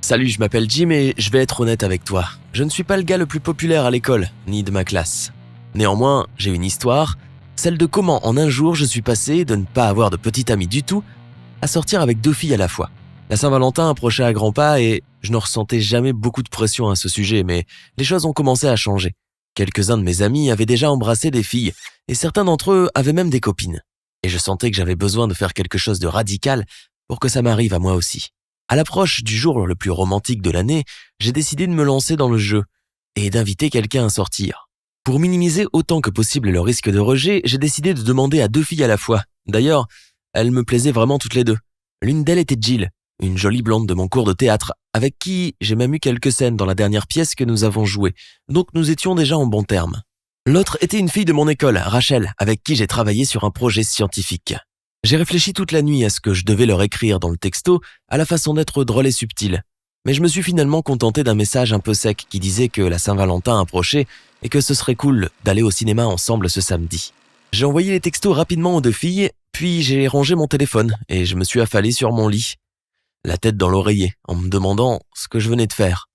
Salut, je m'appelle Jim et je vais être honnête avec toi. Je ne suis pas le gars le plus populaire à l'école, ni de ma classe. Néanmoins, j'ai une histoire, celle de comment en un jour je suis passé de ne pas avoir de petite amie du tout à sortir avec 2 filles à la fois. La Saint-Valentin approchait à grands pas et je ne ressentais jamais beaucoup de pression à ce sujet, mais les choses ont commencé à changer. Quelques-uns de mes amis avaient déjà embrassé des filles et certains d'entre eux avaient même des copines. Et je sentais que j'avais besoin de faire quelque chose de radical pour que ça m'arrive à moi aussi. À l'approche du jour le plus romantique de l'année, j'ai décidé de me lancer dans le jeu et d'inviter quelqu'un à sortir. Pour minimiser autant que possible le risque de rejet, j'ai décidé de demander à 2 filles à la fois. D'ailleurs, elles me plaisaient vraiment toutes les 2. L'une d'elles était Jill, une jolie blonde de mon cours de théâtre, avec qui j'ai même eu quelques scènes dans la dernière pièce que nous avons jouée, donc nous étions déjà en bons termes. L'autre était une fille de mon école, Rachel, avec qui j'ai travaillé sur un projet scientifique. J'ai réfléchi toute la nuit à ce que je devais leur écrire dans le texto, à la façon d'être drôle et subtil. Mais je me suis finalement contenté d'un message un peu sec qui disait que la Saint-Valentin approchait et que ce serait cool d'aller au cinéma ensemble ce samedi. J'ai envoyé les textos rapidement aux 2 filles, puis j'ai rangé mon téléphone et je me suis affalé sur mon lit, la tête dans l'oreiller, en me demandant ce que je venais de faire.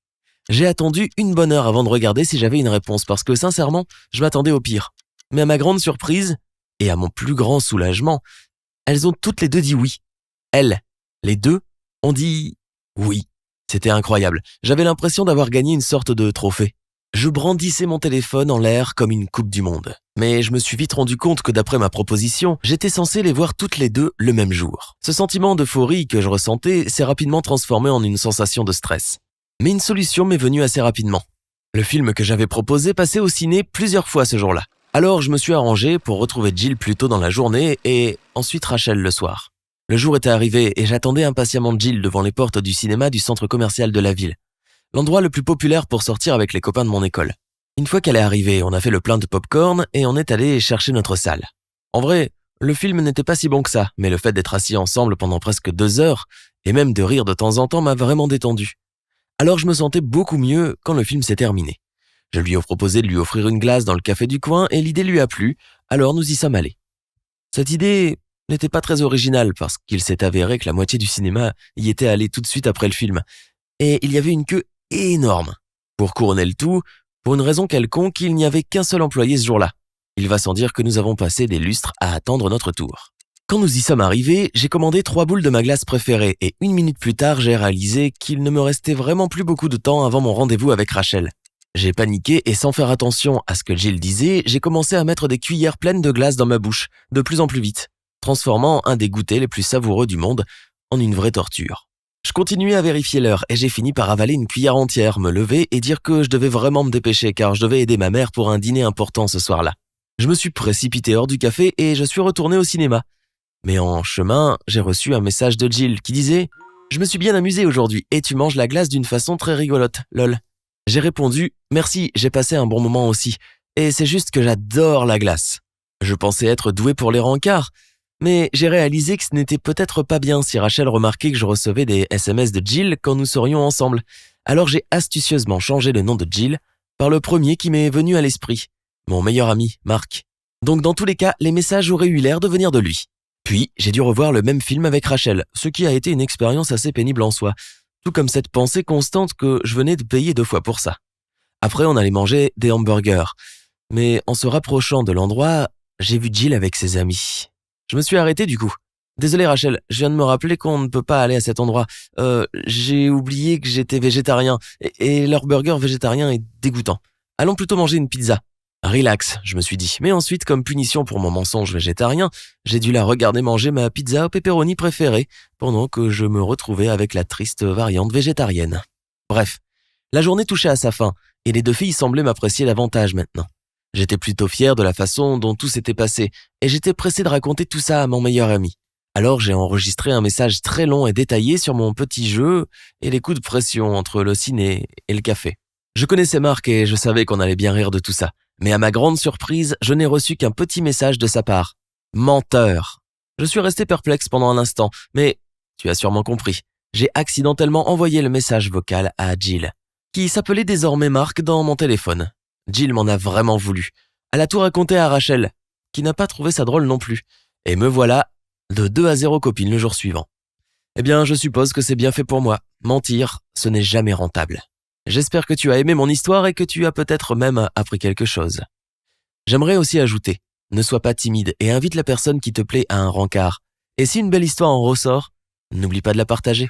J'ai attendu une bonne heure avant de regarder si j'avais une réponse parce que sincèrement, je m'attendais au pire. Mais à ma grande surprise, et à mon plus grand soulagement, elles ont toutes les 2 dit oui. Elles, les 2, ont dit oui. C'était incroyable. J'avais l'impression d'avoir gagné une sorte de trophée. Je brandissais mon téléphone en l'air comme une coupe du monde. Mais je me suis vite rendu compte que d'après ma proposition, j'étais censé les voir toutes les 2 le même jour. Ce sentiment d'euphorie que je ressentais s'est rapidement transformé en une sensation de stress. Mais une solution m'est venue assez rapidement. Le film que j'avais proposé passait au ciné plusieurs fois ce jour-là. Alors je me suis arrangé pour retrouver Jill plus tôt dans la journée et ensuite Rachel le soir. Le jour était arrivé et j'attendais impatiemment Jill devant les portes du cinéma du centre commercial de la ville. L'endroit le plus populaire pour sortir avec les copains de mon école. Une fois qu'elle est arrivée, on a fait le plein de popcorn et on est allé chercher notre salle. En vrai, le film n'était pas si bon que ça, mais le fait d'être assis ensemble pendant presque 2 heures et même de rire de temps en temps m'a vraiment détendu. Alors je me sentais beaucoup mieux quand le film s'est terminé. Je lui ai proposé de lui offrir une glace dans le café du coin et l'idée lui a plu, alors nous y sommes allés. Cette idée n'était pas très originale parce qu'il s'est avéré que la moitié du cinéma y était allée tout de suite après le film. Et il y avait une queue énorme. Pour couronner le tout, pour une raison quelconque, il n'y avait qu'un seul employé ce jour-là. Il va sans dire que nous avons passé des lustres à attendre notre tour. Quand nous y sommes arrivés, j'ai commandé 3 boules de ma glace préférée et 1 minute plus tard, j'ai réalisé qu'il ne me restait vraiment plus beaucoup de temps avant mon rendez-vous avec Rachel. J'ai paniqué et sans faire attention à ce que Jill disait, j'ai commencé à mettre des cuillères pleines de glace dans ma bouche, de plus en plus vite, transformant un des goûters les plus savoureux du monde en une vraie torture. Je continuais à vérifier l'heure et j'ai fini par avaler une cuillère entière, me lever et dire que je devais vraiment me dépêcher car je devais aider ma mère pour un dîner important ce soir-là. Je me suis précipité hors du café et je suis retourné au cinéma. Mais en chemin, j'ai reçu un message de Jill qui disait « Je me suis bien amusé aujourd'hui et tu manges la glace d'une façon très rigolote, lol ». J'ai répondu « Merci, j'ai passé un bon moment aussi. Et c'est juste que j'adore la glace. » Je pensais être doué pour les rencarts, mais j'ai réalisé que ce n'était peut-être pas bien si Rachel remarquait que je recevais des SMS de Jill quand nous serions ensemble. Alors j'ai astucieusement changé le nom de Jill par le premier qui m'est venu à l'esprit, mon meilleur ami, Marc. Donc dans tous les cas, les messages auraient eu l'air de venir de lui. Puis j'ai dû revoir le même film avec Rachel, ce qui a été une expérience assez pénible en soi. Tout comme cette pensée constante que je venais de payer 2 fois pour ça. Après, on allait manger des hamburgers. Mais en se rapprochant de l'endroit, j'ai vu Jill avec ses amis. Je me suis arrêté du coup. Désolé Rachel, je viens de me rappeler qu'on ne peut pas aller à cet endroit. J'ai oublié que j'étais végétarien et leur burger végétarien est dégoûtant. Allons plutôt manger une pizza. Relax, je me suis dit. Mais ensuite, comme punition pour mon mensonge végétarien, j'ai dû la regarder manger ma pizza au pepperoni préférée pendant que je me retrouvais avec la triste variante végétarienne. Bref, la journée touchait à sa fin et les 2 filles semblaient m'apprécier davantage maintenant. J'étais plutôt fier de la façon dont tout s'était passé et j'étais pressé de raconter tout ça à mon meilleur ami. Alors j'ai enregistré un message très long et détaillé sur mon petit jeu et les coups de pression entre le ciné et le café. Je connaissais Marc et je savais qu'on allait bien rire de tout ça. Mais à ma grande surprise, je n'ai reçu qu'un petit message de sa part. Menteur. Je suis resté perplexe pendant un instant, mais tu as sûrement compris. J'ai accidentellement envoyé le message vocal à Jill, qui s'appelait désormais Marc dans mon téléphone. Jill m'en a vraiment voulu. Elle a tout raconté à Rachel, qui n'a pas trouvé ça drôle non plus. Et me voilà de 2-0 copine le jour suivant. Eh bien, je suppose que c'est bien fait pour moi. Mentir, ce n'est jamais rentable. J'espère que tu as aimé mon histoire et que tu as peut-être même appris quelque chose. J'aimerais aussi ajouter, ne sois pas timide et invite la personne qui te plaît à un rencard. Et si une belle histoire en ressort, n'oublie pas de la partager.